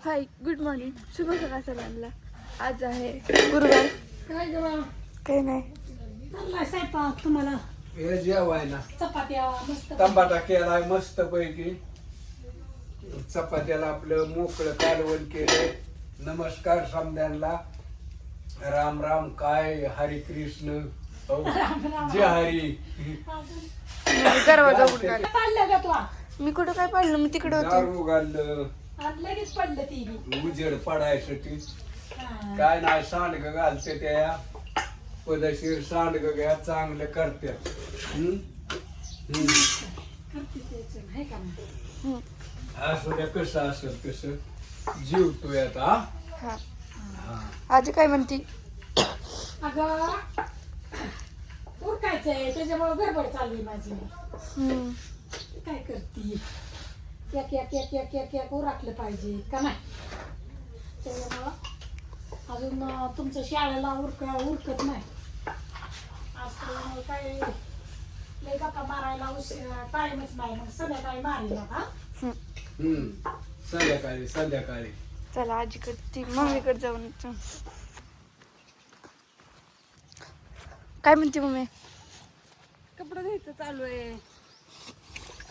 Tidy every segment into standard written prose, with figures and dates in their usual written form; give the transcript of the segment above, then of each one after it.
Hi good morning, शुभ सकाळ सगळ्यांना. आज आहे गुरुवार. काही नाही स्वयंपाक तुम्हाला हे जेवाय ना चपात्या मस्त टमाटा केलाय मस्त पैकी. चपात्याला आपलं मोकळं कालवण केलंय. नमस्कार समद्यांना. राम राम. काय हरी कृष्ण. हो. जय हरी. दरवाजा उघडा. पाडलं का तू मी कुठं काय पाडलं, मी तिकडे होते. दारू घाललं आज लगेच पडलं ती बी. उजेड पडायसाठी. हा. काय नाही सांडग घालते त्या पदशीर सांडग घ्या चांगलं करतात. करते त्याचं, हाय का नाही? असं द्या कसं असेल कसं जीव तू आता. हा आजी काय म्हणती? अगं उरकायचंय त्याच्यामुळे गडबड चालली माझी. काय करती एक एक एक एक एक एक उरकलं पाहिजे का नाही. त्याच्यामुळं अजून तुमचं शाळेला उरकत नाही. आज तर काय लय गप्पा मारायला टाइमच नाही. मग संध्याकाळी मारेल का. संध्याकाळी संध्याकाळी. चला आजीकडे ती मम्मीकडे जाऊन येतो. काय म्हणते मम्मी? कपडे घ्यायचं चालू आहे.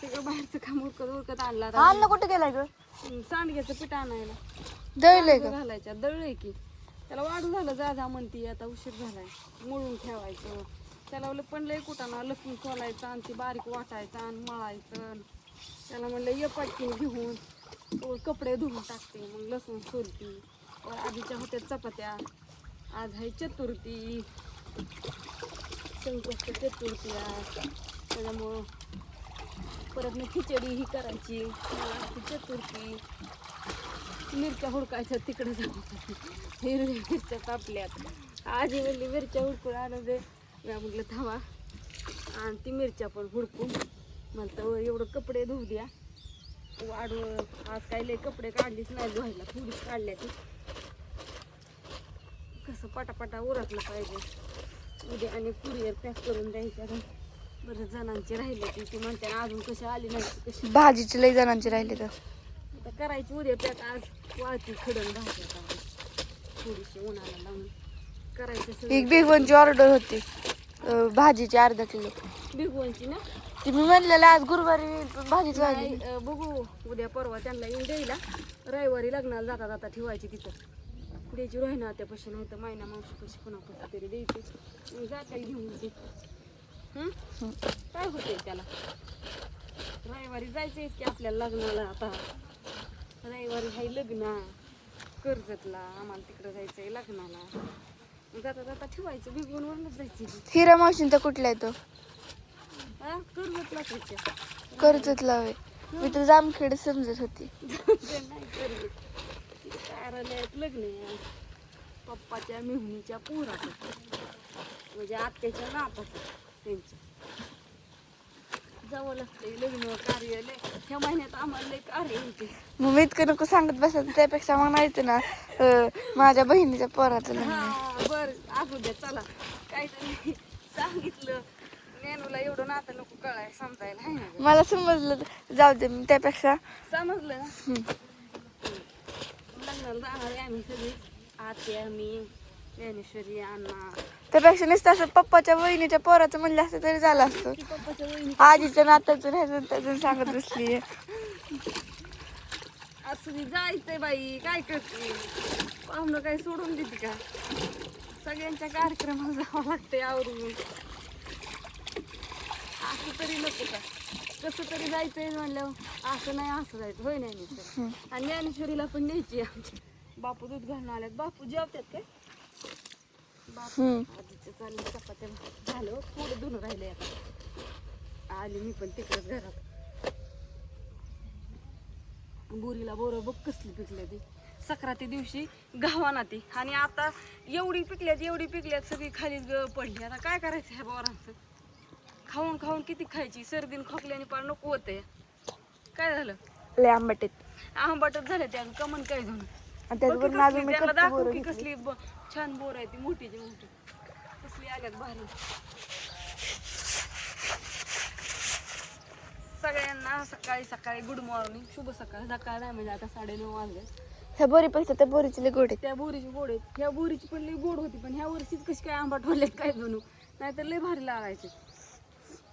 सगळं बाहेरचं काम उरकत आणला. आणलं कुठे गेलाय ग? सांडग्याचं पीठ आणायला दळलंय का? घालायच्या दळलंय की त्याला वाढू झालं जा म्हणती. आता उशीर झालाय. मळून ठेवायचं त्याला. पण लय कुटाणा लसूण सोलायचं आणि ती बारीक वाटायचं आणि मळायचं. त्याला म्हणलं ये पटकीने घेऊन कपडे धुवून टाकते. मग लसूण सोलती. आधीच्या होत्या चपात्या. आज आहे चतुर्थी, संकष्ट चतुर्थी आज. त्याच्यामुळं परत मी खिचडी ही करायची. मला चतुर्थी. मिरच्या हुडकायच्या तिकडे जाऊन. हिरव्या मिरच्या कापल्यात. आजी म्हणली मिरच्या हुडकून आणू दे. मी म्हटलं थांबा आणि ती मिरच्या पण हुडकून म्हणतं एवढं कपडे धुऊ द्या वाढू. आज काही लय कपडे काढलीच नाही धुवायला, थोडीच काढल्या ती. कसं पटापटा उरकलं पाहिजे. उद्या आणि कुरिअर पॅक करून द्यायच्या. बरेच जणांची राहिले ती म्हणते अजून कशी आली नाही कशी. भाजीचे लई जणांचे राहिले तर आता करायची उद्या पॅक. आज वाळती खडण भाज्या थोडीशी उन्हाला लावून करायचं. एक बिगवनची ऑर्डर होती भाजीची अर्धा किलो. बिगवणची ना ती मी म्हणलेलं आज गुरुवारी भाजीची नाही, भाजी. बघू उद्या परवा त्यांना येऊन द्यायला. रविवारी लग्नाला जाता जाता ठेवायची तिथं. द्यायची रोहिणा त्यापाशी नाही तर मायना मावशीपाशी पुन्हा तरी द्यायची. मग जाता घेऊन येते. काय होतंय त्याला. रविवारी जायचंय की आपल्याला लग्नाला. आता रविवारी हाय लग्न कर्जतला. आम्हाला तिकडं जायचंय लग्नाला. जाता जाता ठेवायचं. बिगवून वरच जायचं. हिरा मावशींचा कुठला आहे तो? हा कर्जतला जायचं. कर्जतला होय. मी तर जामखेड समजत होती. नाही कर्जत. कार्यालयात लग्न आहे पप्पाच्या मेहुणीच्या पोराचं. म्हणजे आत्याच्या नापाचं त्यांचं. जावं लागतंय लग्न कार्यालय. ह्या महिन्यात आम्हाला लय कार्य होते. मग मी इतकं नको सांगत बसत. त्यापेक्षा म्हणायचं ना माझ्या बहिणीच्या पोराचं लग्न आहे. हा बरं असू द्या चला. काहीतरी सांगितलं मेनूला एवढं नातं नको कळाय समजायला आहे ना. मला समजलं जाऊ दे. मी त्यापेक्षा समजलं ना. लग्नाला जाणार आहे आम्ही सगळी. आत्या मी ज्ञानेश्वरी अण्णा. त्यापेक्षा नुसतं असं पप्पाच्या बहिणीच्या पोराचं म्हणलं असतं तरी झालं असतं. ती पप्पाच्या वहिनी आजीच्या नात्याचं ह्याचं त्याचं सांगत बसली. असं जायचंय बाई. काय करते पाहुणं काही सोडून देते का. सगळ्यांच्या कार्यक्रमाला जावं लागतंय आवरून. असं तरी नको का. कसं तरी जायचंय म्हणल्यावर असं नाही असं जायचं होय ज्ञानेश्वरी. आणि ज्ञानेश्वरीला पण न्यायची आमच्या. बापू दूध घालून आल्यात. बापू जेवतात काय. बापू आधीचं चाललं चपात्या झालं. थोडं धुणं राहिले आता. आली मी पण तिकडच घरात. बोरीला बोरं बघ कसली पिकल्या ती. सक्राती दिवशी गव्हाना ती. आणि आता एवढी पिकल्यात सगळी खाली पडली. आता काय करायचं ह्या बोरांचं. खाऊन खाऊन किती खायची. सर्दीन खोकल्याने पार नको होतंय. काय झालं लय आंबटेत आंबाटच झालं त्या कमन काय झालं. त्याच्यावर अजून मी त्याला कच्ची दाखव बोरं की घेतली. कसली छान बोर आहे ती मोठीची मोठी. कसली आल्यात भारी. सगळ्यांना सकाळी सकाळी गुड मॉर्निंग. शुभ सकाळ. सकाळ नाही म्हणजे आता 9:30 वाजले. ह्या बोरीपेक्षा त्या बोरीची लई गोड आहे. त्या बोरीची गोड आहेत. ह्या बोरीची पण लई गोड होती, पण ह्या वर्षीच कशी काय आंबाट वाढले काय बनू, नाहीतर लई भारी लागायचे.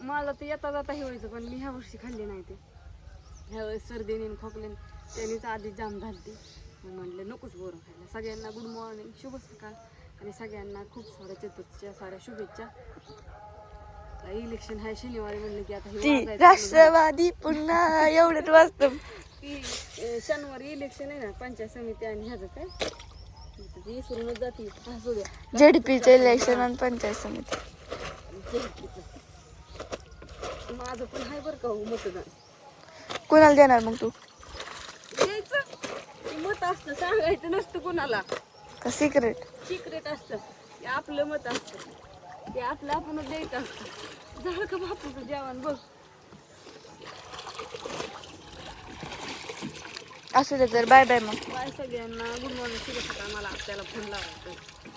मला तर येता जाता हे व्हायचं, पण मी ह्या वर्षी खाल्ली नाही ते. ह्या वेळेस सर्दीने आणि खोकल्याने त्यांनीच आधी जाम झाली. मग म्हणलं नकोच बोरं खायला. सगळ्यांना गुड मॉर्निंग, शुभ सकाळ, आणि सगळ्यांना खूप साऱ्या चतुर्थीच्या साऱ्या शुभेच्छा. इलेक्शन आहे शनिवारी, म्हणलं की आता हे ती वाजायचं. राष्ट्रवादी पुन्हा एवढंच वाचतं. ती शनिवारी इलेक्शन आहे ना, पंचायत समिती आणि ह्याचं काय ती विसरूनच जाते. असू द्या. झेडपीचं इलेक्शन आणि पंचायत समिती. माझं पण आहे बरं का हो मतदान. कोणाला देणार मग तू? द्यायचं ते मत असतं, सांगायचं नसतं कोणाला. का सिक्रेट? सिक्रेट असतं, ते आपलं मत असतं, ते आपलं आपणच द्यायचं असतं. झालं का बापूचं जेवण बघ. असू दे तर, बाय बाय मग. बाय सगळ्यांना, गुड मॉर्निंग, शुभ सकाळ. मला त्याला फोन लावायचं.